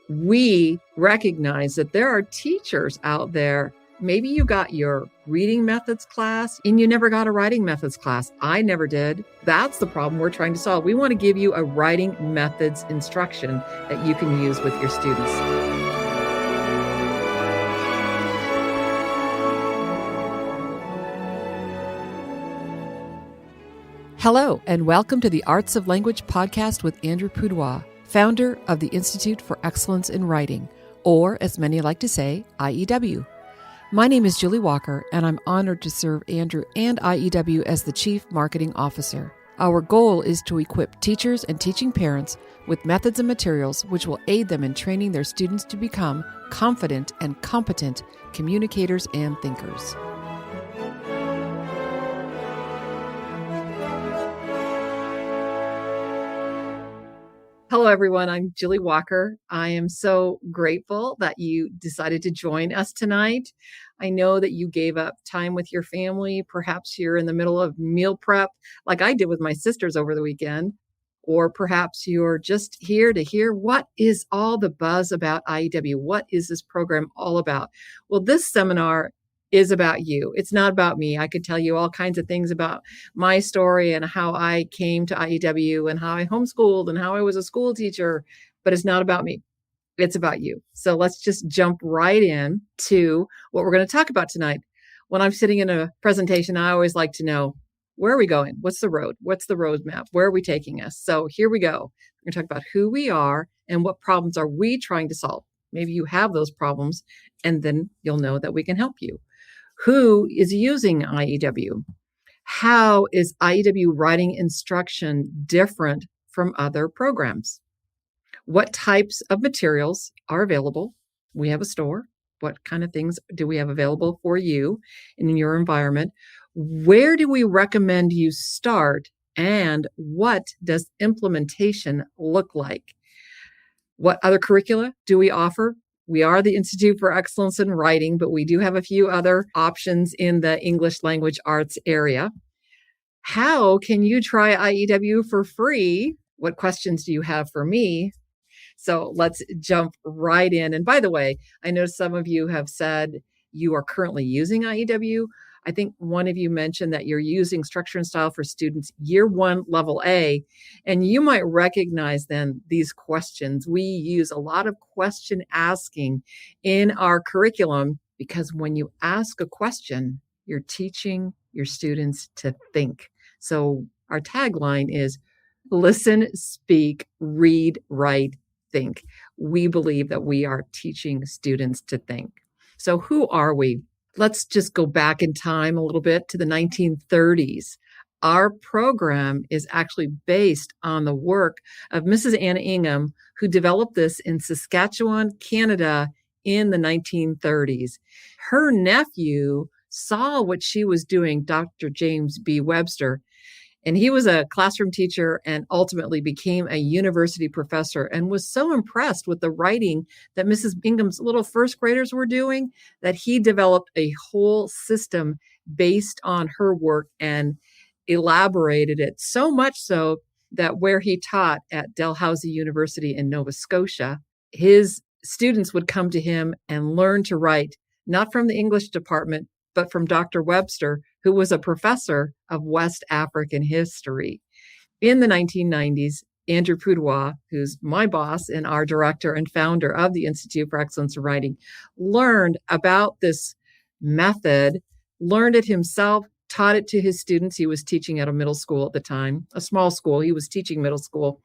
we recognize that there are teachers out there. Maybe you got your reading methods class and you never got a writing methods class. I never did. That's the problem we're trying to solve. We want to give you a writing methods instruction that you can use with your students. Hello, and welcome to the Arts of Language podcast with Andrew Pudewa, founder of the Institute for Excellence in Writing, or as many like to say, IEW. My name is Julie Walker, and I'm honored to serve Andrew and IEW as the Chief Marketing Officer. Our goal is to equip teachers and teaching parents with methods and materials which will aid them in training their students to become confident and competent communicators and thinkers. Hello, everyone. I'm Julie Walker. I am so grateful that you decided to join us tonight. I know that you gave up time with your family. Perhaps you're in the middle of meal prep, like I did with my sisters over the weekend. Or perhaps you're just here to hear what is all the buzz about IEW? What is this program all about? Well, this seminar is about you. It's not about me. I could tell you all kinds of things about my story and how I came to IEW and how I homeschooled and how I was a school teacher, but it's not about me. It's about you. So let's just jump right in to what we're going to talk about tonight. When I'm sitting in a presentation, I always like to know, where are we going? What's the road? What's the roadmap? Where are we taking us? So here we go. We're going to talk about who we are and what problems are we trying to solve. Maybe you have those problems, and then you'll know that we can help you. Who is using IEW? How is IEW writing instruction different from other programs? What types of materials are available? We have a store. What kind of things do we have available for you in your environment? Where do we recommend you start? And what does implementation look like? What other curricula do we offer? We are the Institute for Excellence in Writing, but we do have a few other options in the English language arts area. How can you try IEW for free? What questions do you have for me? So let's jump right in. And by the way, I know some of you have said you are currently using IEW. I think one of you mentioned that you're using Structure and Style for Students Year 1, Level A, and you might recognize then these questions. We use a lot of question asking in our curriculum because when you ask a question, you're teaching your students to think. So our tagline is listen, speak, read, write, think. We believe that we are teaching students to think. So who are we? Let's just go back in time a little bit to the 1930s. Our program is actually based on the work of Mrs. Anna Ingham, who developed this in Saskatchewan, Canada in the 1930s. Her nephew saw what she was doing, Dr. James B. Webster, and he was a classroom teacher and ultimately became a university professor and was so impressed with the writing that Mrs. Ingham's little first graders were doing that he developed a whole system based on her work and elaborated it so much so that where he taught at Dalhousie University in Nova Scotia, his students would come to him and learn to write, not from the English department, but from Dr. Webster, who was a professor of West African history. In the 1990s, Andrew Pudewa, who's my boss and our director and founder of the Institute for Excellence in Writing, learned about this method, learned it himself, taught it to his students. He was teaching at a middle school at the time, a small school. He was teaching middle school.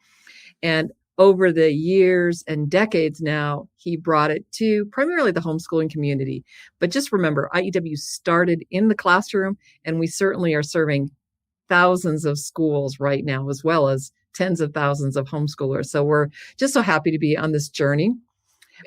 And over the years and decades now, he brought it to primarily the homeschooling community. But just remember, IEW started in the classroom, and we certainly are serving thousands of schools right now, as well as tens of thousands of homeschoolers. So we're just so happy to be on this journey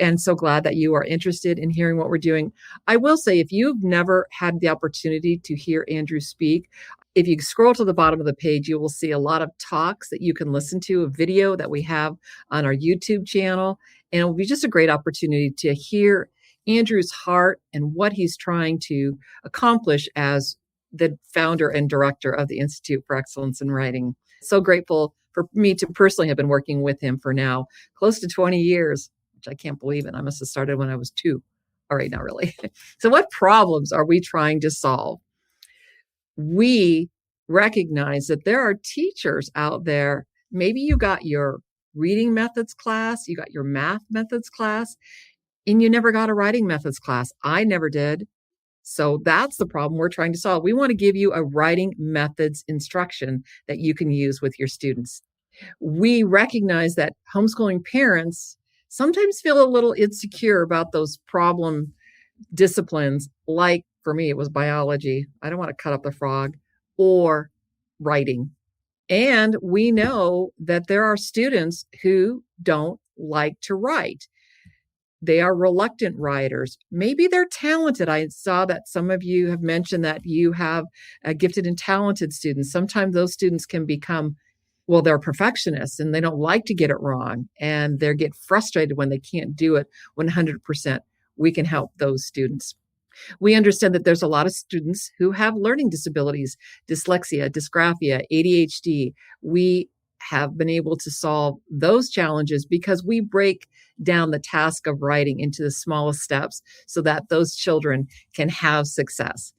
and so glad that you are interested in hearing what we're doing. I will say, if you've never had the opportunity to hear Andrew speak, if you scroll to the bottom of the page, you will see a lot of talks that you can listen to, a video that we have on our YouTube channel. And it will be just a great opportunity to hear Andrew's heart and what he's trying to accomplish as the founder and director of the Institute for Excellence in Writing. So grateful for me to personally have been working with him for now close to 20 years. which I can't believe it. I must have started when I was 2. All right, not really. So what problems are we trying to solve? We recognize that there are teachers out there. Maybe you got your reading methods class, you got your math methods class, and you never got a writing methods class. I never did. So that's the problem we're trying to solve. We want to give you a writing methods instruction that you can use with your students. We recognize that homeschooling parents sometimes feel a little insecure about those problem disciplines. Like for me, it was biology. I don't want to cut up the frog, or writing. And we know that there are students who don't like to write. They are reluctant writers. Maybe they're talented. I saw that some of you have mentioned that you have gifted and talented students. Sometimes those students can become, well, they're perfectionists and they don't like to get it wrong. And they get frustrated when they can't do it 100%. We can help those students. We understand that there's a lot of students who have learning disabilities, dyslexia, dysgraphia, ADHD. We have been able to solve those challenges because we break down the task of writing into the smallest steps so that those children can have success.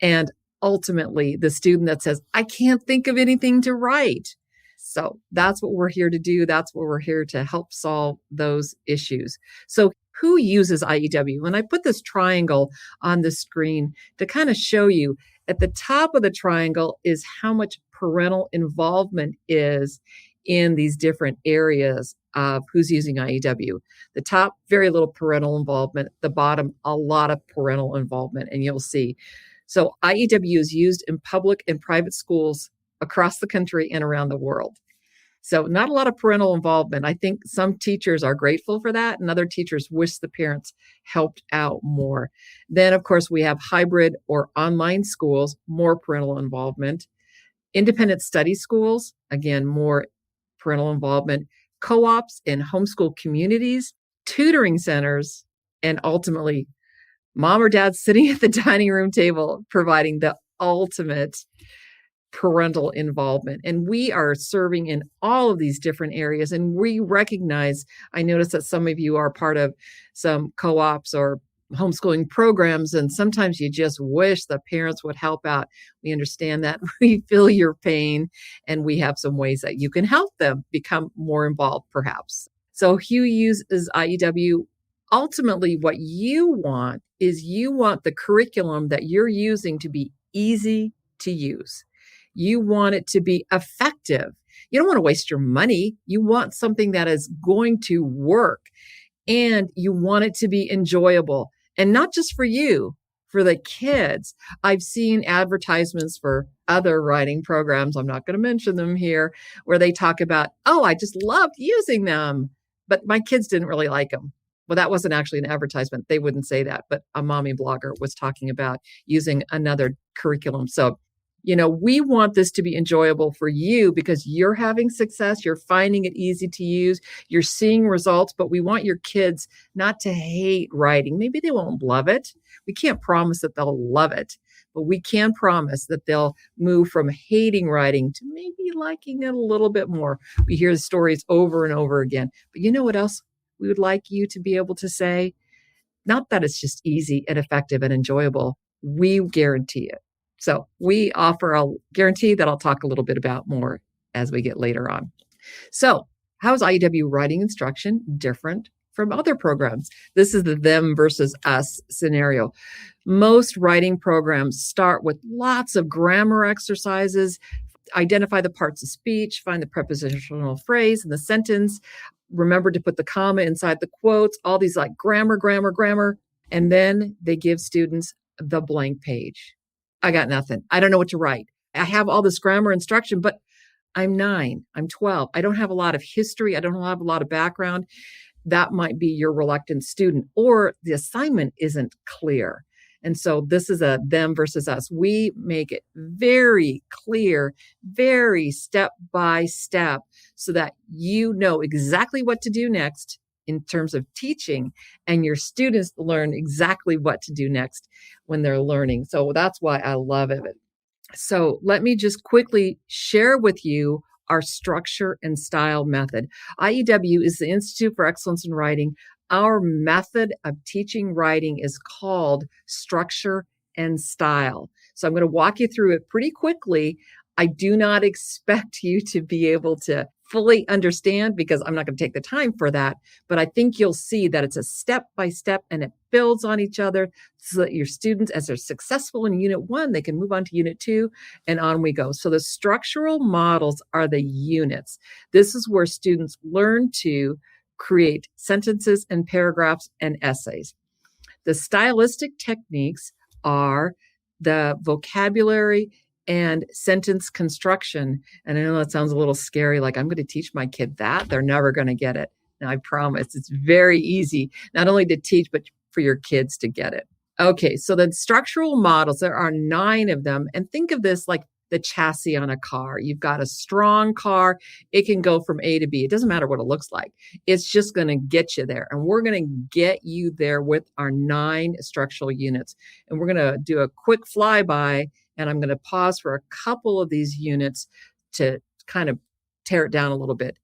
And ultimately, the student that says, I can't think of anything to write. So that's what we're here to do. That's what we're here to help solve those issues. So who uses IEW? When I put this triangle on the screen to kind of show you, at the top of the triangle is how much parental involvement is in these different areas of who's using IEW. The top, very little parental involvement. The bottom, a lot of parental involvement, and you'll see. So IEW is used in public and private schools across the country and around the world. So not a lot of parental involvement. I think some teachers are grateful for that, and other teachers wish the parents helped out more. Then, of course, we have hybrid or online schools, more parental involvement. Independent study schools, again, more parental involvement. Co-ops and homeschool communities, tutoring centers, and ultimately, mom or dad sitting at the dining room table, providing the ultimate parental involvement. And we are serving in all of these different areas. And we recognize, I notice that some of you are part of some co-ops or homeschooling programs, and sometimes you just wish the parents would help out. We understand that. We feel your pain, and we have some ways that you can help them become more involved, perhaps. So who uses IEW? Ultimately, what you want is you want the curriculum that you're using to be easy to use. You want it to be effective. You don't want to waste your money. You want something that is going to work, and you want it to be enjoyable, and not just for you, for the kids. I've seen advertisements for other writing programs. I'm not going to mention them here, where they talk about, oh, I just loved using them, but my kids didn't really like them. Well, that wasn't actually an advertisement. They wouldn't say that, but a mommy blogger was talking about using another curriculum. So, we want this to be enjoyable for you because you're having success. You're finding it easy to use. You're seeing results, but we want your kids not to hate writing. Maybe they won't love it. We can't promise that they'll love it, but we can promise that they'll move from hating writing to maybe liking it a little bit more. We hear the stories over and over again. But you know what else we would like you to be able to say? Not that it's just easy and effective and enjoyable. We guarantee it. So we offer a guarantee that I'll talk a little bit about more as we get later on. So how is IEW writing instruction different from other programs? This is the them versus us scenario. Most writing programs start with lots of grammar exercises, identify the parts of speech, find the prepositional phrase in the sentence, remember to put the comma inside the quotes, all these like grammar. And then they give students the blank page. I got nothing. I don't know what to write. I have all this grammar instruction, but I'm 9, I'm 12. I don't have a lot of history. I don't have a lot of background. That might be your reluctant student, or the assignment isn't clear. And so this is a them versus us. We make it very clear, very step by step, so that you know exactly what to do next in terms of teaching, and your students learn exactly what to do next when they're learning. So that's why I love it. So let me just quickly share with you our structure and style method. IEW is the Institute for Excellence in Writing, Our method of teaching writing is called structure and style. So I'm going to walk you through it pretty quickly. I do not expect you to be able to fully understand because I'm not going to take the time for that. But I think you'll see that it's a step by step and it builds on each other so that your students, as they're successful in unit 1, they can move on to unit 2 and on we go. So the structural models are the units. This is where students learn to create sentences and paragraphs and essays. The stylistic techniques are the vocabulary and sentence construction. And I know that sounds a little scary, like I'm going to teach my kid that. They're never going to get it. And I promise it's very easy, not only to teach, but for your kids to get it. Okay, so the structural models, there are 9 of them. And think of this like the chassis on a car. You've got a strong car. It can go from A to B. It doesn't matter what it looks like. It's just going to get you there. And we're going to get you there with our 9 structural units. And we're going to do a quick flyby. And I'm going to pause for a couple of these units to kind of tear it down a little bit.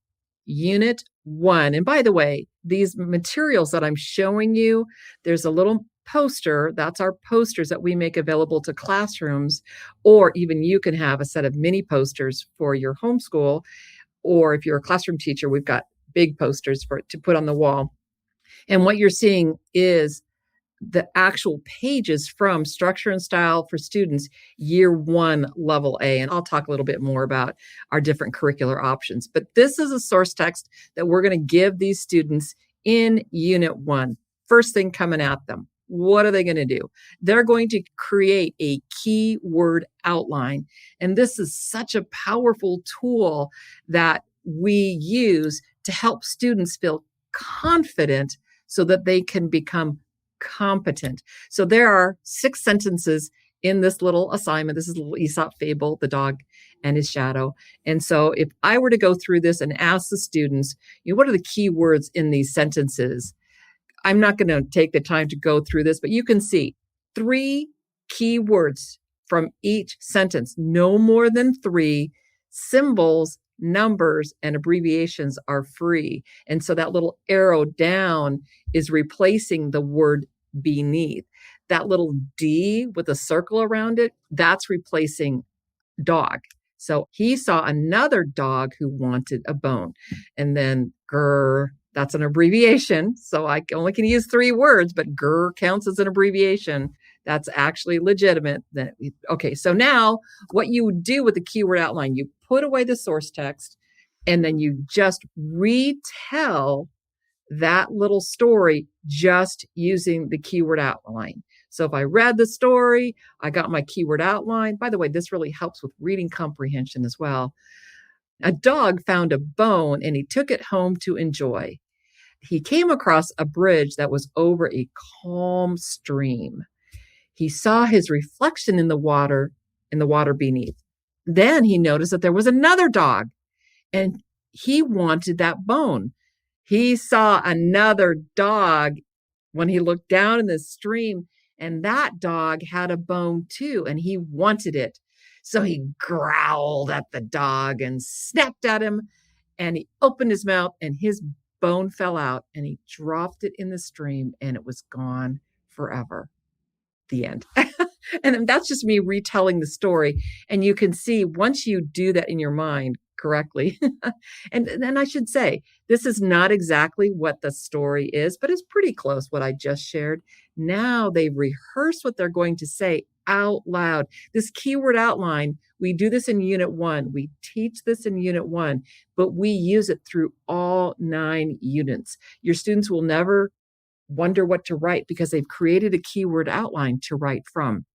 Unit 1. And by the way, these materials that I'm showing you, there's a little poster. That's our posters that we make available to classrooms, or even you can have a set of mini posters for your homeschool. Or if you're a classroom teacher, we've got big posters to put on the wall. And what you're seeing is the actual pages from Structure and Style for Students, Year 1, Level A. And I'll talk a little bit more about our different curricular options. But this is a source text that we're going to give these students in Unit 1. First thing coming at them. What are they going to do? They're going to create a keyword outline. And this is such a powerful tool that we use to help students feel confident so that they can become competent. So there are 6 sentences in this little assignment. This is a little Aesop fable, the dog and his shadow. And so if I were to go through this and ask the students, what are the key words in these sentences? I'm not going to take the time to go through this, but you can see 3 key words from each sentence, no more than 3. Symbols, numbers, and abbreviations are free. And so that little arrow down is replacing the word beneath. That little D with a circle around it, that's replacing dog. So he saw another dog who wanted a bone. And then grr, that's an abbreviation. So I only can use 3 words, but grr counts as an abbreviation. That's actually legitimate. Okay, so now what you do with the keyword outline, you put away the source text, and then you just retell that little story just using the keyword outline. So if I read the story, I got my keyword outline. By the way, this really helps with reading comprehension as well. A dog found a bone and he took it home to enjoy. He came across a bridge that was over a calm stream. He saw his reflection in the water beneath. Then he noticed that there was another dog and he wanted that bone. He saw another dog when he looked down in the stream, and that dog had a bone too, and he wanted it. So he growled at the dog and snapped at him, and he opened his mouth, and his bone fell out, and he dropped it in the stream, and it was gone forever. The end. And that's just me retelling the story. And you can see once you do that in your mind correctly, and then I should say, this is not exactly what the story is, but it's pretty close what I just shared. Now they rehearse what they're going to say out loud. This keyword outline, we do this in Unit 1. We teach this in Unit 1, but we use it through all 9 units. Your students will never wonder what to write because they've created a keyword outline to write from.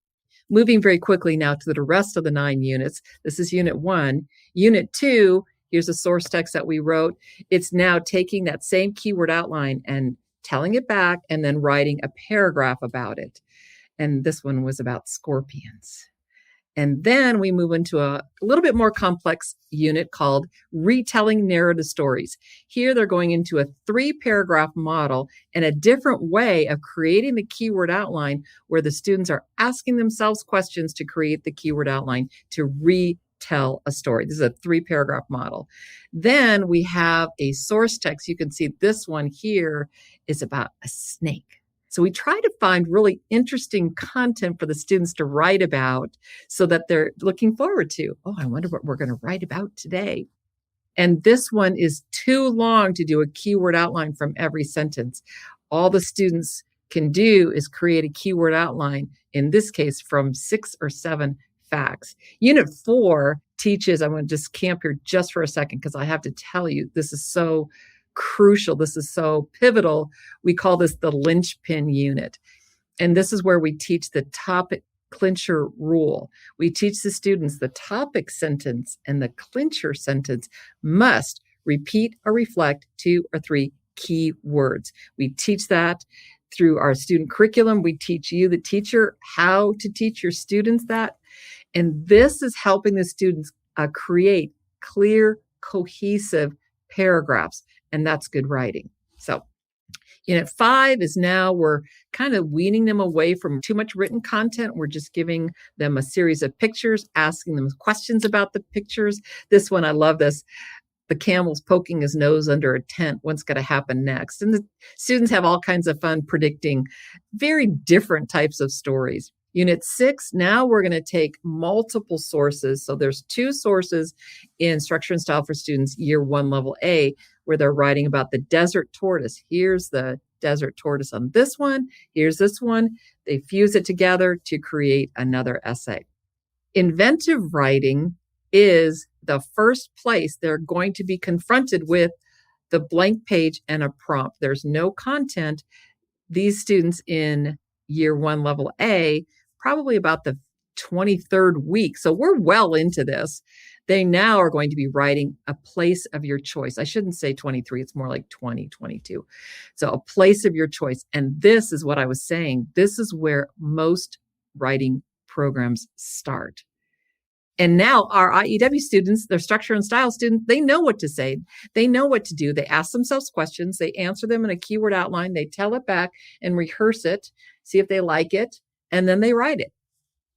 Moving very quickly now to the rest of the 9 units. This is Unit 1. Unit 2, here's a source text that we wrote. It's now taking that same keyword outline and telling it back and then writing a paragraph about it. And this one was about scorpions. And then we move into a little bit more complex unit called retelling narrative stories. Here they're going into a 3-paragraph model and a different way of creating the keyword outline where the students are asking themselves questions to create the keyword outline to tell a story. This is a 3-paragraph model. Then we have a source text. You can see this one here is about a snake. So we try to find really interesting content for the students to write about so that they're looking forward to, oh, I wonder what we're going to write about today. And this one is too long to do a keyword outline from every sentence. All the students can do is create a keyword outline, in this case, from 6 or 7 facts. Unit 4 teaches, I'm going to just camp here just for a second because I have to tell you, this is so crucial. This is so pivotal. We call this the linchpin unit. And this is where we teach the topic clincher rule. We teach the students the topic sentence and the clincher sentence must repeat or reflect 2 or 3 key words. We teach that through our student curriculum. We teach you, the teacher, how to teach your students that. And this is helping the students create clear, cohesive paragraphs. And that's good writing. So Unit 5 is now we're kind of weaning them away from too much written content. We're just giving them a series of pictures, asking them questions about the pictures. This one, I love this. The camel's poking his nose under a tent. What's going to happen next? And the students have all kinds of fun predicting very different types of stories. Unit 6, now we're going to take multiple sources. So there's 2 sources in Structure and Style for Students, Year 1, Level A, where they're writing about the desert tortoise. Here's the desert tortoise on this one. Here's this one. They fuse it together to create another essay. Inventive writing is the first place they're going to be confronted with the blank page and a prompt. There's no content. These students in Year 1, Level A, probably about the 23rd week. So we're well into this. They now are going to be writing a place of your choice. I shouldn't say 23. It's more like 2022. So a place of your choice. And this is what I was saying. This is where most writing programs start. And now our IEW students, their structure and style students, they know what to say. They know what to do. They ask themselves questions. They answer them in a keyword outline. They tell it back and rehearse it, see if they like it, and then they write it.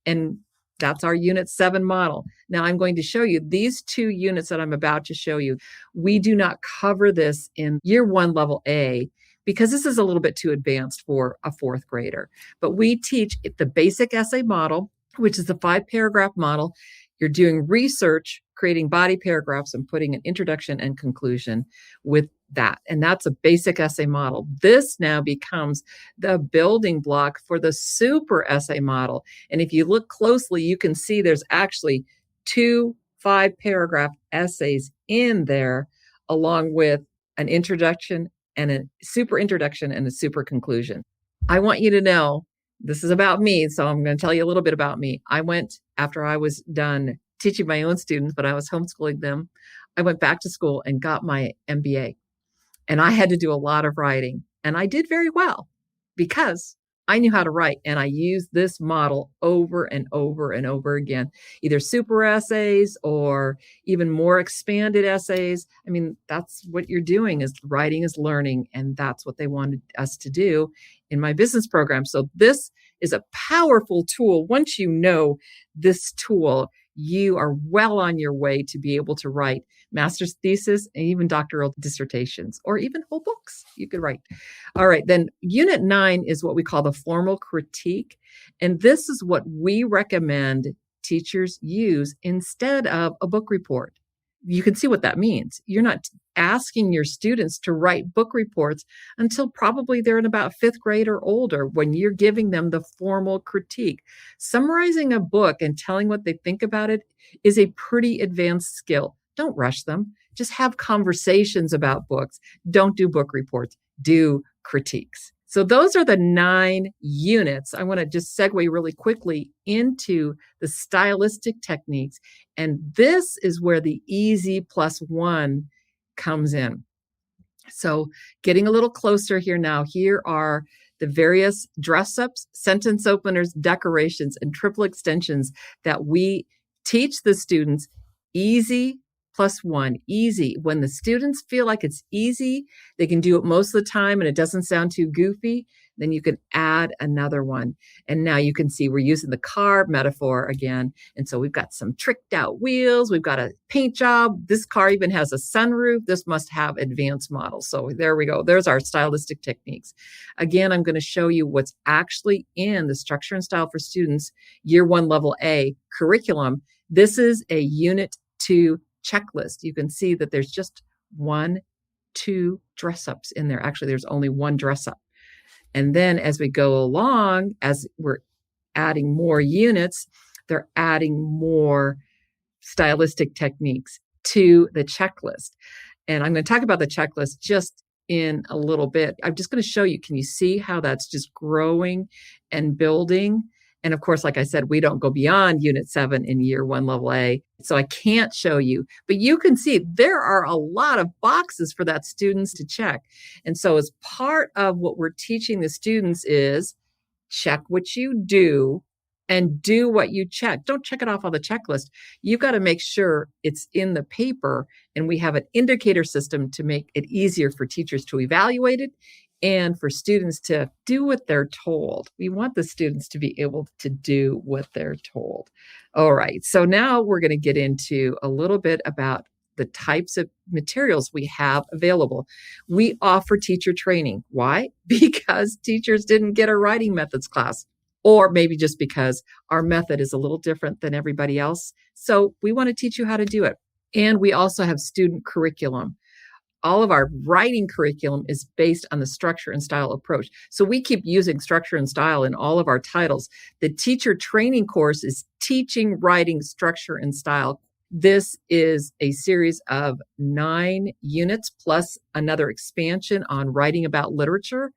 And that's our Unit 7 model. Now I'm going to show you these 2 units that I'm about to show you. We do not cover this in Year 1, Level A, because this is a little bit too advanced for a 4th grader. But we teach the basic essay model, which is the 5-paragraph model. You're doing research, creating body paragraphs, and putting an introduction and conclusion with that. And that's a basic essay model. This now becomes the building block for the super essay model. And if you look closely, you can see there's actually 2 5-paragraph essays in there, along with an introduction and a super introduction and a super conclusion. I want you to know, this is about me, so I'm going to tell you a little bit about me. I went, after I was done teaching my own students, but I was homeschooling them, I went back to school and got my MBA. And I had to do a lot of writing. And I did very well because I knew how to write. And I used this model over and over and over again, either super essays or even more expanded essays. I mean, that's what you're doing, is writing is learning. And that's what they wanted us to do in my business program. So this is a powerful tool. Once you know this tool, you are well on your way to be able to write master's thesis and even doctoral dissertations, or even whole books you could write. All right, then Unit 9 is what we call the formal critique. And this is what we recommend teachers use instead of a book report. You can see what that means. You're not asking your students to write book reports until probably they're in about 5th grade or older, when you're giving them the formal critique. Summarizing a book and telling what they think about it is a pretty advanced skill. Don't rush them. Just have conversations about books. Don't do book reports. Do critiques. So those are the 9 units. I want to just segue really quickly into the stylistic techniques. And this is where the EZ+1 comes in. So getting a little closer here now, here are the various dress-ups, sentence openers, decorations, and triple extensions that we teach the students. EZ+1, easy. When the students feel like it's easy, they can do it most of the time and it doesn't sound too goofy, then you can add another one. And now you can see we're using the car metaphor again. And so we've got some tricked out wheels. We've got a paint job. This car even has a sunroof. This must have advanced models. So there we go. There's our stylistic techniques. Again, I'm going to show you what's actually in the Structure and Style for Students Year 1 Level A curriculum. This is a Unit 2 checklist. You can see that there's just 2 dress ups in there. Actually, there's only one dress up. And then as we go along, as we're adding more units, they're adding more stylistic techniques to the checklist. And I'm going to talk about the checklist just in a little bit. I'm just going to show you, can you see how that's just growing and building? And of course, like I said, we don't go beyond Unit 7 in Year 1 Level A, so I can't show you. But you can see there are a lot of boxes for that students to check. And so as part of what we're teaching the students is check what you do and do what you check. Don't check it off on the checklist. You've got to make sure it's in the paper, and we have an indicator system to make it easier for teachers to evaluate it and for students to do what they're told. We want the students to be able to do what they're told. All right, so now we're going to get into a little bit about the types of materials we have available. We offer teacher training. Why? Because teachers didn't get a writing methods class, or maybe just because our method is a little different than everybody else. So we want to teach you how to do it. And we also have student curriculum. All of our writing curriculum is based on the structure and style approach. So we keep using structure and style in all of our titles. The teacher training course is teaching writing structure and style. This is a series of 9 units plus another expansion on writing about literature.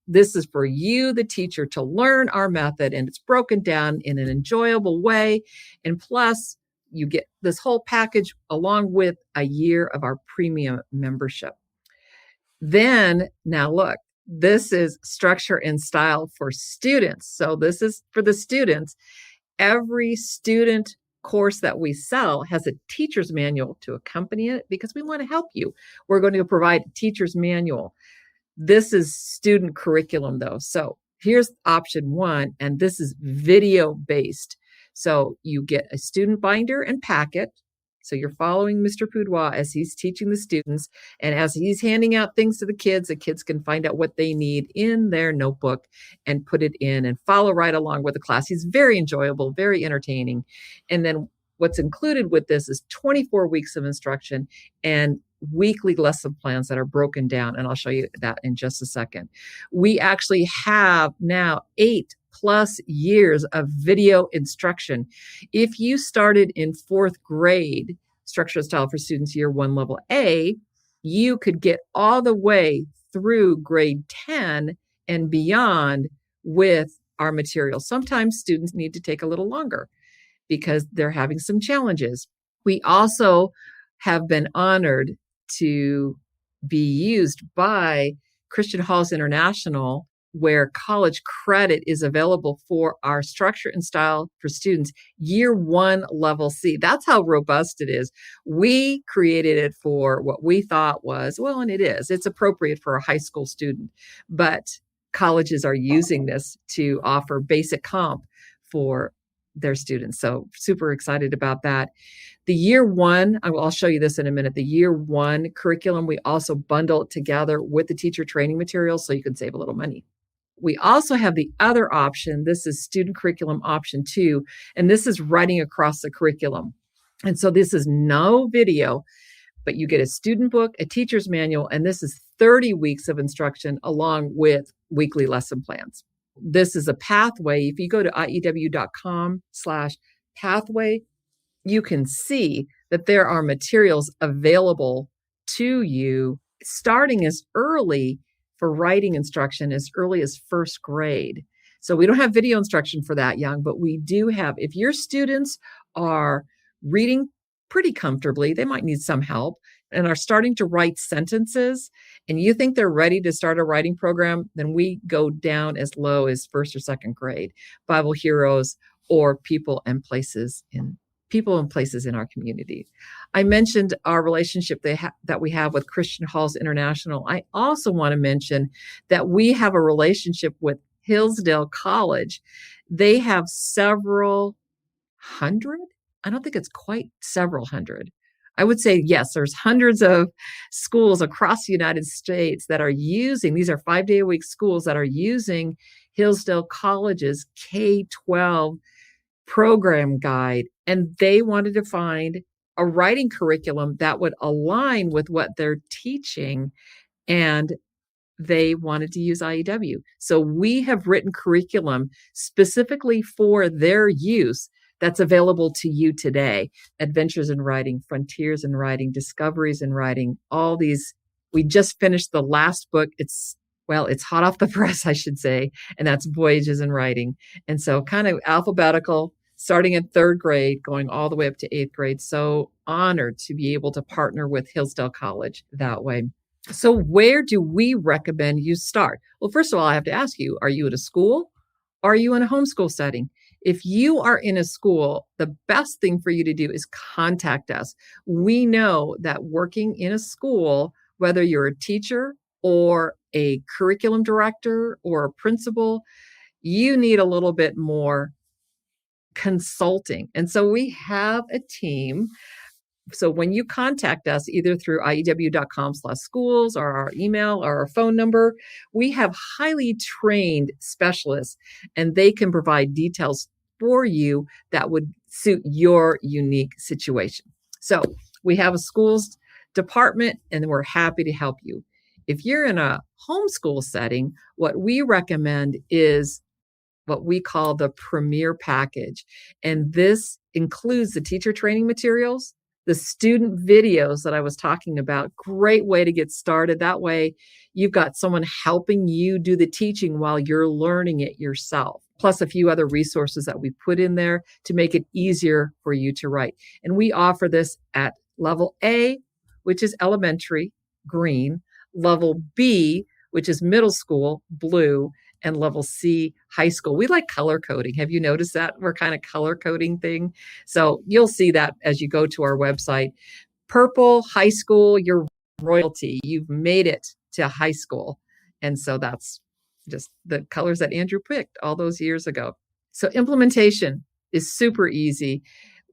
This is for you, the teacher, to learn our method, and it's broken down in an enjoyable way. And plus, you get this whole package along with a year of our premium membership. Then, now look, this is structure and style for students. So this is for the students. Every student course that we sell has a teacher's manual to accompany it because we want to help you. We're going to provide a teacher's manual. This is student curriculum though. So here's option 1, and this is video based. So you get a student binder and packet. So you're following Mr. Poudois as he's teaching the students. And as he's handing out things to the kids can find out what they need in their notebook and put it in and follow right along with the class. He's very enjoyable, very entertaining. And then what's included with this is 24 weeks of instruction and weekly lesson plans that are broken down. And I'll show you that in just a second. We actually have now 8+ years of video instruction. If you started in 4th grade, Structure and Style for Students Year 1 Level A, you could get all the way through grade 10 and beyond with our material. Sometimes students need to take a little longer because they're having some challenges. We also have been honored to be used by Christian Halls International, where college credit is available for our Structure and Style for Students Year 1 Level C. That's how robust it is. We created it for what we thought was, well, and it is, it's appropriate for a high school student, but colleges are using this to offer basic comp for their students. So super excited about that. The Year 1, I'll show you this in a minute. The Year 1 curriculum, we also bundle it together with the teacher training materials so you can save a little money. We also have the other option. This is student curriculum option 2, and this is writing across the curriculum. And so this is no video, but you get a student book, a teacher's manual, and this is 30 weeks of instruction along with weekly lesson plans. This is a pathway. If you go to IEW.com/pathway, you can see that there are materials available to you starting as early for writing instruction as early as 1st grade. So we don't have video instruction for that young, but we do have, if your students are reading pretty comfortably, they might need some help, and are starting to write sentences, and you think they're ready to start a writing program, then we go down as low as 1st or 2nd grade, Bible Heroes or People and Places in people and places in our community. I mentioned our relationship that we have with Christian Halls International. I also want to mention that we have a relationship with Hillsdale College. They have several hundred. I don't think it's quite several hundred. I would say, yes, there's hundreds of schools across the United States that are using, these are 5-day-a-week schools that are using Hillsdale College's K-12 program guide. And they wanted to find a writing curriculum that would align with what they're teaching. And they wanted to use IEW. So we have written curriculum specifically for their use that's available to you today. Adventures in Writing, Frontiers in Writing, Discoveries in Writing, all these. We just finished the last book. It's hot off the press, I should say, and that's Voyages in Writing. And so kind of alphabetical, starting in 3rd grade, going all the way up to 8th grade. So honored to be able to partner with Hillsdale College that way. So where do we recommend you start? Well, first of all, I have to ask you, are you at a school? Or are you in a homeschool setting? If you are in a school, the best thing for you to do is contact us. We know that working in a school, whether you're a teacher or a curriculum director or a principal, you need a little bit more consulting. And so we have a team. So when you contact us, either through IEW.com/schools or our email or our phone number, we have highly trained specialists, and they can provide details for you that would suit your unique situation. So we have a schools department, and we're happy to help you. If you're in a homeschool setting, what we recommend is what we call the Premier Package. And this includes the teacher training materials, the student videos that I was talking about. Great way to get started. That way, you've got someone helping you do the teaching while you're learning it yourself, plus a few other resources that we put in there to make it easier for you to write. And we offer this at level A, which is elementary, green, level B, which is middle school, blue, and level C, high school. We like color coding. Have you noticed that? We're kind of color coding thing. So you'll see that as you go to our website. Purple, high school, you're royalty. You've made it to high school. And so that's just the colors that Andrew picked all those years ago. So implementation is super easy.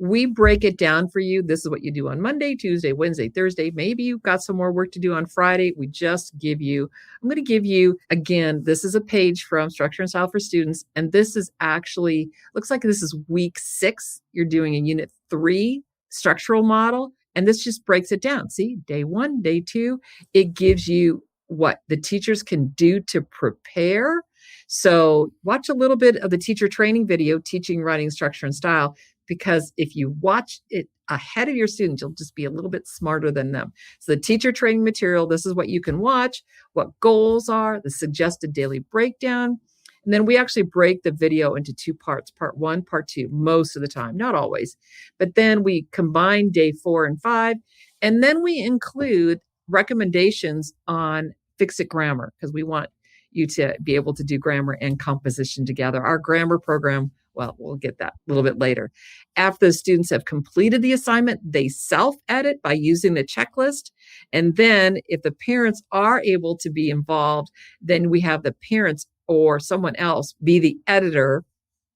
We break it down for you. This is what you do on Monday, Tuesday, Wednesday, Thursday. Maybe you've got some more work to do on Friday. I'm going to give you, again, this is a page from Structure and Style for Students. And this is actually, looks like this is week 6. You're doing a unit 3 structural model. And this just breaks it down. See, day 1, day 2, it gives you what the teachers can do to prepare. So watch a little bit of the teacher training video, Teaching, Writing, Structure, and Style, because if you watch it ahead of your students, you'll just be a little bit smarter than them. So the teacher training material, this is what you can watch, what goals are, the suggested daily breakdown. And then we actually break the video into 2 parts, part 1, part 2, most of the time, not always. But then we combine day 4 and 5, and then we include recommendations on fix-it grammar, because we want you to be able to do grammar and composition together. Our grammar program, well, we'll get that a little bit later. After the students have completed the assignment, they self-edit by using the checklist. And then if the parents are able to be involved, then we have the parents or someone else be the editor,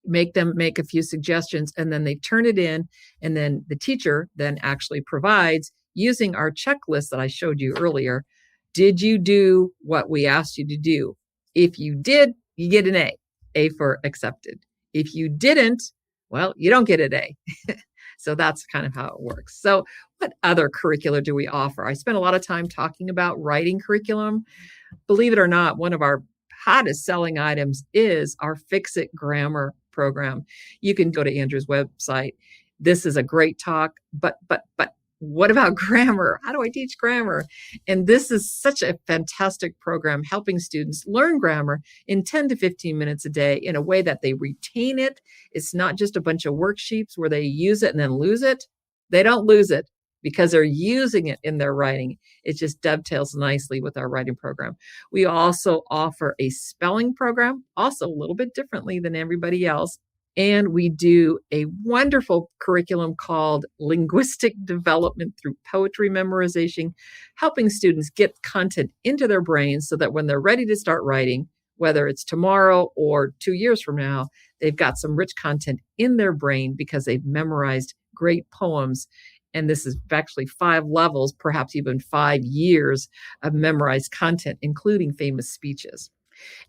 make them make a few suggestions, and then they turn it in. And then the teacher then actually provides, using our checklist that I showed you earlier, did you do what we asked you to do? If you did, you get an A for accepted. If you didn't, well, you don't get an A. So that's kind of how it works. So what other curricula do we offer? I spent a lot of time talking about writing curriculum. Believe it or not, one of our hottest selling items is our Fix-It Grammar program. You can go to Andrew's website. This is a great talk, but what about grammar? How do I teach grammar? And this is such a fantastic program helping students learn grammar in 10 to 15 minutes a day in a way that they retain it. It's not just a bunch of worksheets where they use it and then lose it. They don't lose it because they're using it in their writing. It just dovetails nicely with our writing program. We also offer a spelling program, also a little bit differently than everybody else. And we do a wonderful curriculum called Linguistic Development through Poetry Memorization, helping students get content into their brains so that when they're ready to start writing, whether it's tomorrow or 2 years from now, they've got some rich content in their brain because they've memorized great poems. And this is actually 5 levels, perhaps even 5 years of memorized content, including famous speeches.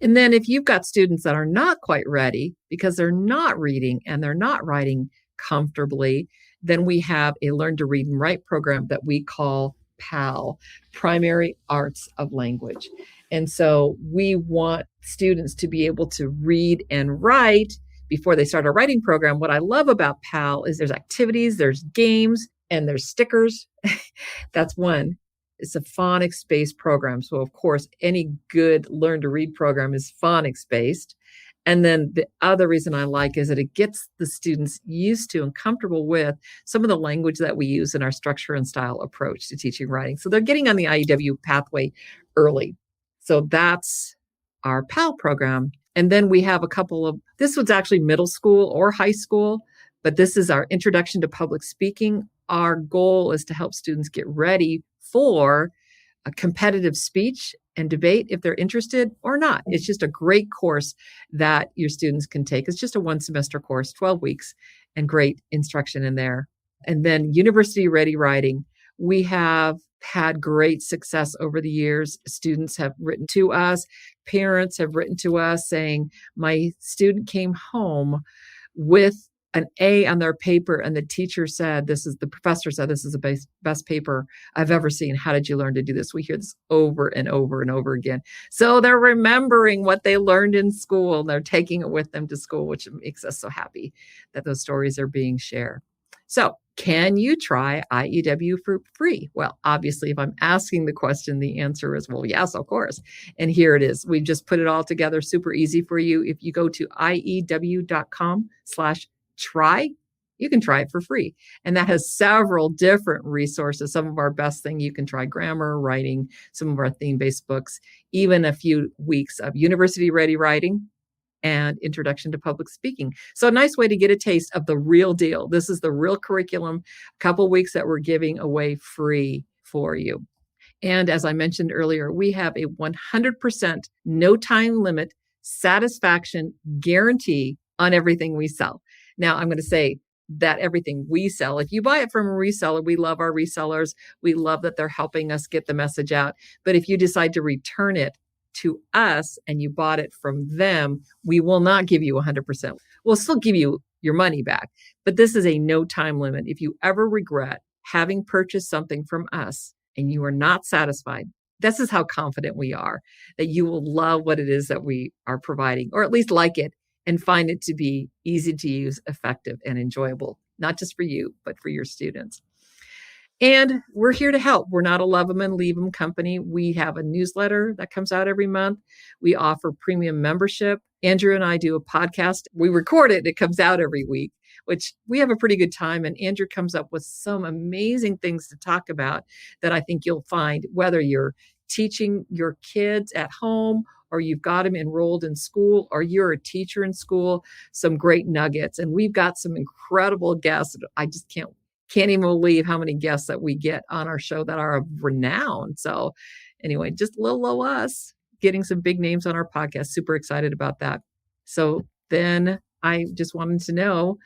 And then if you've got students that are not quite ready because they're not reading and they're not writing comfortably, then we have a Learn to Read and Write program that we call PAL, Primary Arts of Language. And so we want students to be able to read and write before they start a writing program. What I love about PAL is there's activities, there's games, and there's stickers. That's one. It's a phonics-based program. So, of course, any good Learn to Read program is phonics-based. And then the other reason I like is that it gets the students used to and comfortable with some of the language that we use in our structure and style approach to teaching writing. So they're getting on the IEW pathway early. So that's our PAL program. And then we have a couple of, this was actually middle school or high school, but this is our Introduction to Public Speaking. Our goal is to help students get ready for a competitive speech and debate if they're interested or not. It's just a great course that your students can take. It's just a 1-semester course, 12 weeks, and great instruction in there. And then University Ready Writing. We have had great success over the years. Students have written to us, parents have written to us saying, my student came home with an A on their paper, and the professor said, this is the best paper I've ever seen. How did you learn to do this? We hear this over and over and over again. So they're remembering what they learned in school, and they're taking it with them to school, which makes us so happy that those stories are being shared. So can you try IEW for free? Well, obviously, if I'm asking the question, the answer is, well, yes, of course. And here it is. We've just put it all together super easy for you. If you go to IEW.com/try, you can try it for free. And that has several different resources. Some of our best thing, you can try grammar, writing, some of our theme-based books, even a few weeks of University Ready Writing and Introduction to Public Speaking. So a nice way to get a taste of the real deal. This is the real curriculum, a couple weeks that we're giving away free for you. And as I mentioned earlier, we have a 100% no time limit satisfaction guarantee on everything we sell. Now, I'm going to say that everything we sell, if you buy it from a reseller, we love our resellers. We love that they're helping us get the message out. But if you decide to return it to us and you bought it from them, we will not give you 100%. We'll still give you your money back. But this is a no time limit. If you ever regret having purchased something from us and you are not satisfied, this is how confident we are that you will love what it is that we are providing, or at least like it and find it to be easy to use, effective, and enjoyable, not just for you, but for your students. And we're here to help. We're not a love them and leave them company. We have a newsletter that comes out every month. We offer premium membership. Andrew and I do a podcast. We record it. It comes out every week, which we have a pretty good time. And Andrew comes up with some amazing things to talk about that I think you'll find, whether you're teaching your kids at home or you've got them enrolled in school or you're a teacher in school, some great nuggets. And we've got some incredible guests. I just can't even believe how many guests that we get on our show that are of renown. So anyway, just little us getting some big names on our podcast. Super excited about that. So then I just wanted to know,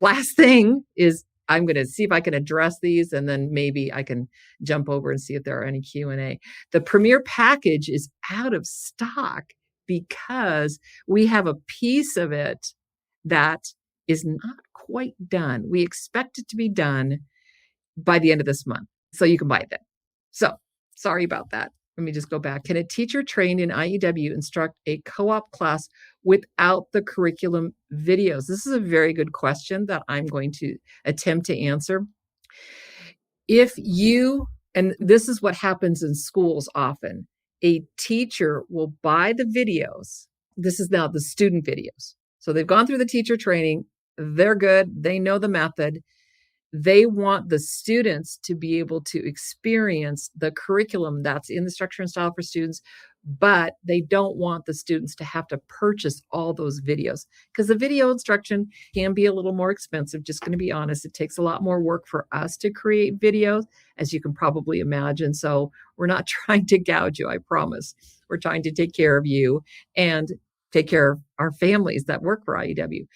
last thing is I'm going to see if I can address these, and then maybe I can jump over and see if there are any Q&A. The Premier package is out of stock because we have a piece of it that is not quite done. We expect it to be done by the end of this month. So you can buy it then. So sorry about that. Let me just go back. Can a teacher trained in IEW instruct a co-op class without the curriculum videos? This is a very good question that I'm going to attempt to answer. If you, and this is what happens in schools often, a teacher will buy the videos. This is now the student videos. So they've gone through the teacher training. They're good. They know the method. They want the students to be able to experience the curriculum that's in the structure and style for students but they don't want the students to have to purchase all those videos because the video instruction can be a little more expensive. Just going to be honest, it takes a lot more work for us to create videos, as you can probably imagine. So we're not trying to gouge you, I promise. We're trying to take care of you and take care of our families that work for IEW.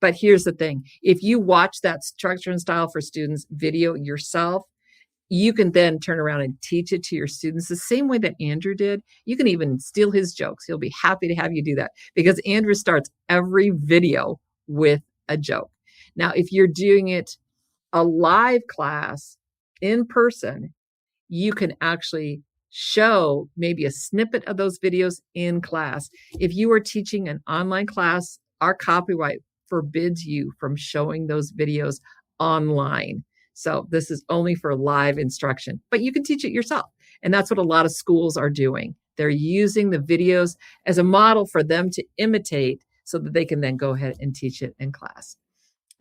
But here's the thing. If you watch that structure and style for students video yourself, you can then turn around and teach it to your students the same way that Andrew did. You can even steal his jokes. He'll be happy to have you do that because Andrew starts every video with a joke. Now, if you're doing it a live class in person, you can actually show maybe a snippet of those videos in class. If you are teaching an online class, our copyright forbids you from showing those videos online. So this is only for live instruction, but you can teach it yourself. And that's what a lot of schools are doing. They're using the videos as a model for them to imitate so that they can then go ahead and teach it in class.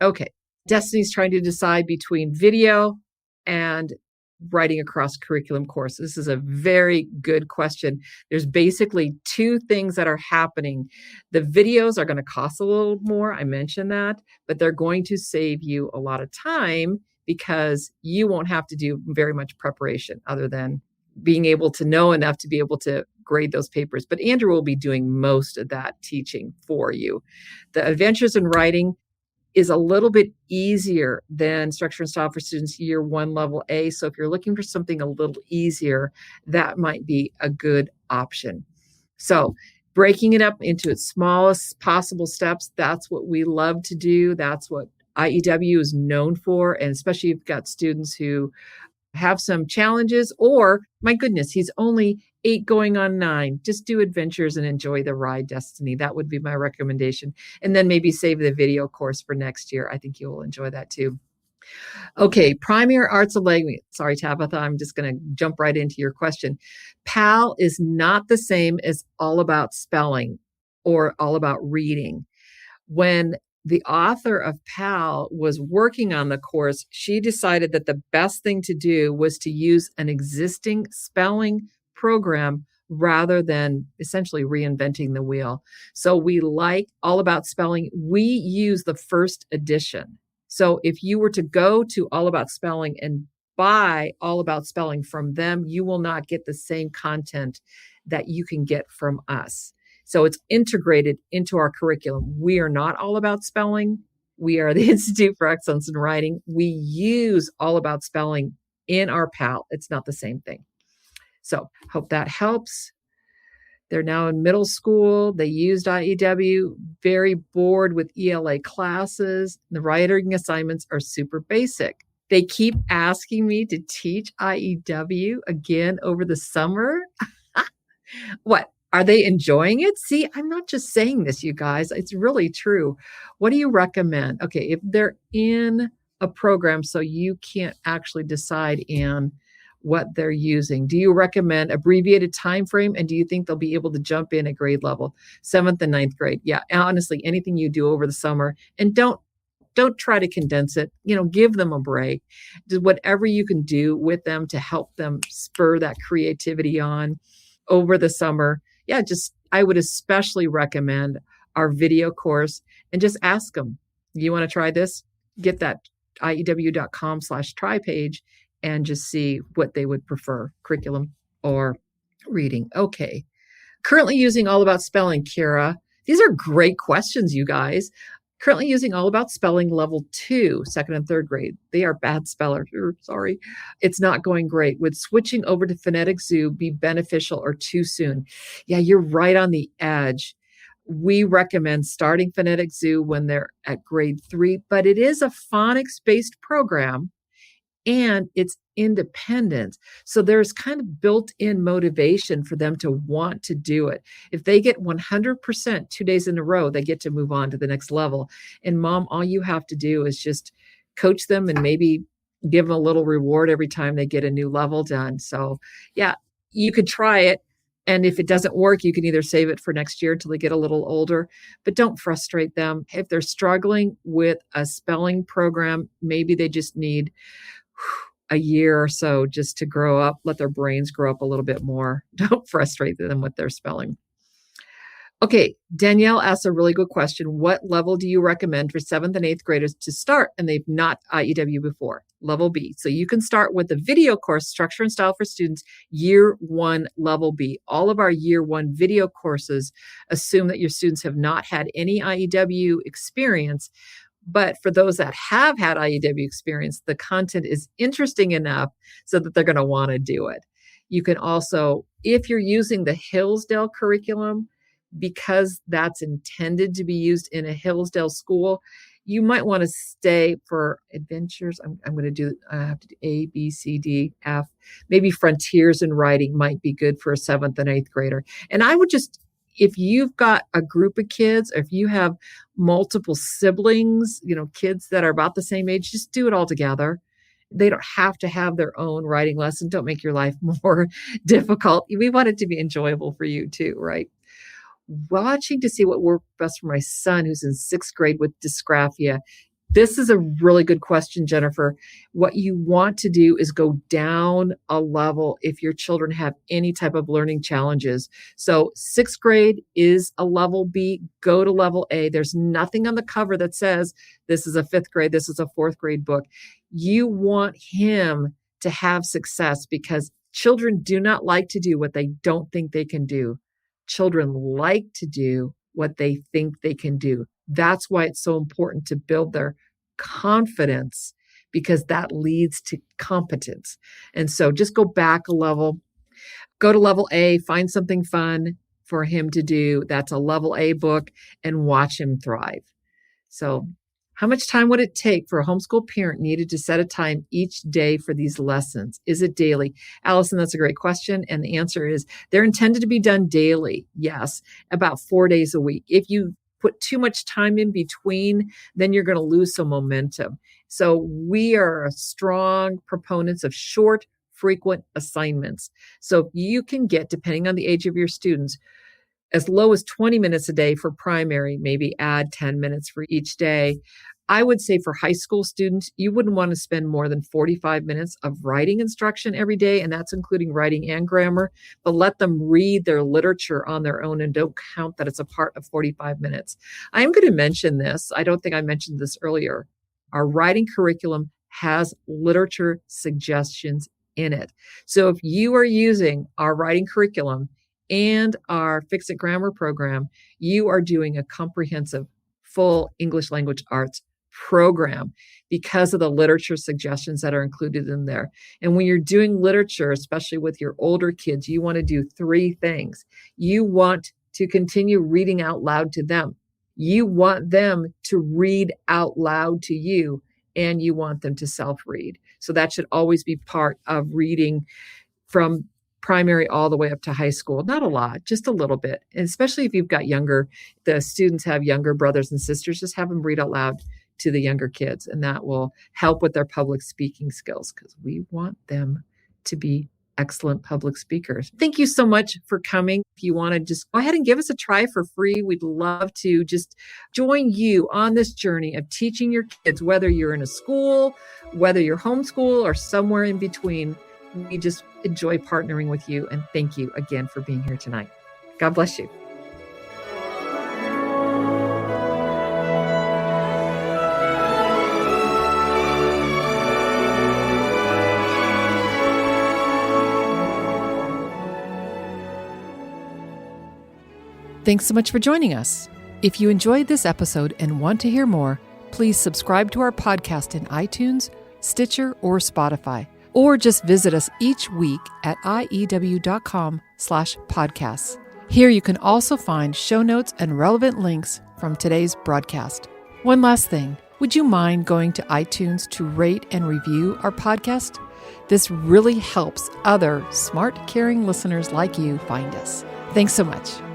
Okay, Destiny's trying to decide between video and writing across curriculum course. This is a very good question. There's basically two things that are happening. The videos are going to cost a little more. I mentioned that, but they're going to save you a lot of time because you won't have to do very much preparation other than being able to know enough to be able to grade those papers. But Andrew will be doing most of that teaching for you. The Adventures in Writing is a little bit easier than Structure and Style for Students Year 1 Level A. So if you're looking for something a little easier, that might be a good option. So breaking it up into its smallest possible steps, that's what we love to do. That's what IEW is known for. And especially if you've got students who have some challenges, or my goodness, he's only 8 going on 9. Just do Adventures and enjoy the ride, Destiny. That would be my recommendation. And then maybe save the video course for next year. I think you will enjoy that too. Okay, Primary Arts of Language. Sorry, Tabitha, I'm just going to jump right into your question. PAL is not the same as All About Spelling or All About Reading. When the author of PAL was working on the course, she decided that the best thing to do was to use an existing spelling program rather than essentially reinventing the wheel. So we like All About Spelling. We use the first edition. So if you were to go to All About Spelling and buy All About Spelling from them, you will not get the same content that you can get from us. So it's integrated into our curriculum. We are not All About Spelling. We are the Institute for Excellence in Writing. We use All About Spelling in our PAL. It's not the same thing. So hope that helps. They're now in middle school. They used IEW, very bored with ELA classes. The writing assignments are super basic. They keep asking me to teach IEW again over the summer. What? Are they enjoying it? See, I'm not just saying this, you guys. It's really true. What do you recommend? Okay, if they're in a program so you can't actually decide in what they're using, do you recommend abbreviated time frame? And do you think they'll be able to jump in at grade level, 7th and 9th grade? Yeah, honestly, anything you do over the summer. And don't try to condense it. Give them a break. Do whatever you can do with them to help them spur that creativity on over the summer. Yeah, I would especially recommend our video course and just ask them, you want to try this? Get that IEW.com/try page and just see what they would prefer, curriculum or reading. Okay. Currently using All About Spelling, Kira. These are great questions, you guys. Currently using All About Spelling level 2, 2nd and 3rd grade. They are bad spellers. Sorry. It's not going great. Would switching over to Phonetic Zoo be beneficial or too soon? Yeah, you're right on the edge. We recommend starting Phonetic Zoo when they're at grade 3, but it is a phonics-based program and it's independent. So there's kind of built-in motivation for them to want to do it. If they get 100% 2 days in a row, they get to move on to the next level. And Mom, all you have to do is just coach them and maybe give them a little reward every time they get a new level done. So yeah, you could try it. And if it doesn't work, you can either save it for next year until they get a little older, but don't frustrate them. If they're struggling with a spelling program, maybe they just need a year or so just to grow up, let their brains grow up a little bit more. Don't frustrate them with their spelling. Okay, Danielle asks a really good question. What level do you recommend for 7th and 8th graders to start? And they've not IEW before, level B. So you can start with the video course, Structure and Style for Students, year 1, level B. All of our year 1 video courses assume that your students have not had any IEW experience. But for those that have had IEW experience, the content is interesting enough so that they're going to want to do it. You can also, if you're using the Hillsdale curriculum, because that's intended to be used in a Hillsdale school, you might want to stay for adventures. I have to do A, B, C, D, F. Maybe frontiers in writing might be good for a 7th and 8th grader. And I would just, if you've got a group of kids, or if you have multiple siblings, kids that are about the same age, just do it all together. They don't have to have their own writing lesson. Don't make your life more difficult. We want it to be enjoyable for you too, right? Watching to see what worked best for my son who's in 6th grade with dysgraphia. This is a really good question, Jennifer. What you want to do is go down a level if your children have any type of learning challenges. So 6th grade is a level B, go to level A. There's nothing on the cover that says this is a 5th grade, this is a 4th grade book. You want him to have success because children do not like to do what they don't think they can do. Children like to do what they think they can do. That's why it's so important to build their confidence, because that leads to competence. And so just go back a level, go to level A, find something fun for him to do. That's a level A book, and watch him thrive. So how much time would it take for a homeschool parent needed to set a time each day for these lessons? Is it daily? Allison, that's a great question. And the answer is they're intended to be done daily. Yes, about 4 days a week. If you put too much time in between, then you're going to lose some momentum. So we are strong proponents of short, frequent assignments. So if you can get, depending on the age of your students, as low as 20 minutes a day for primary, maybe add 10 minutes for each day. I would say for high school students, you wouldn't want to spend more than 45 minutes of writing instruction every day, and that's including writing and grammar, but let them read their literature on their own and don't count that it's a part of 45 minutes. I'm going to mention this. I don't think I mentioned this earlier. Our writing curriculum has literature suggestions in it. So if you are using our writing curriculum and our Fix It Grammar program, you are doing a comprehensive, full English language arts program because of the literature suggestions that are included in there. And when you're doing literature, especially with your older kids, you want to do 3 things. You want to continue reading out loud to them. You want them to read out loud to you, and you want them to self-read. So that should always be part of reading from primary all the way up to high school. Not a lot, just a little bit. And especially if you've got the students have younger brothers and sisters, just have them read out loud to the younger kids. And that will help with their public speaking skills because we want them to be excellent public speakers. Thank you so much for coming. If you want to just go ahead and give us a try for free, we'd love to just join you on this journey of teaching your kids, whether you're in a school, whether you're homeschool or somewhere in between. We just enjoy partnering with you, and thank you again for being here tonight. God bless you. Thanks so much for joining us. If you enjoyed this episode and want to hear more, please subscribe to our podcast in iTunes, Stitcher, or Spotify. Or just visit us each week at iew.com/podcasts. Here you can also find show notes and relevant links from today's broadcast. One last thing, would you mind going to iTunes to rate and review our podcast? This really helps other smart, caring listeners like you find us. Thanks so much.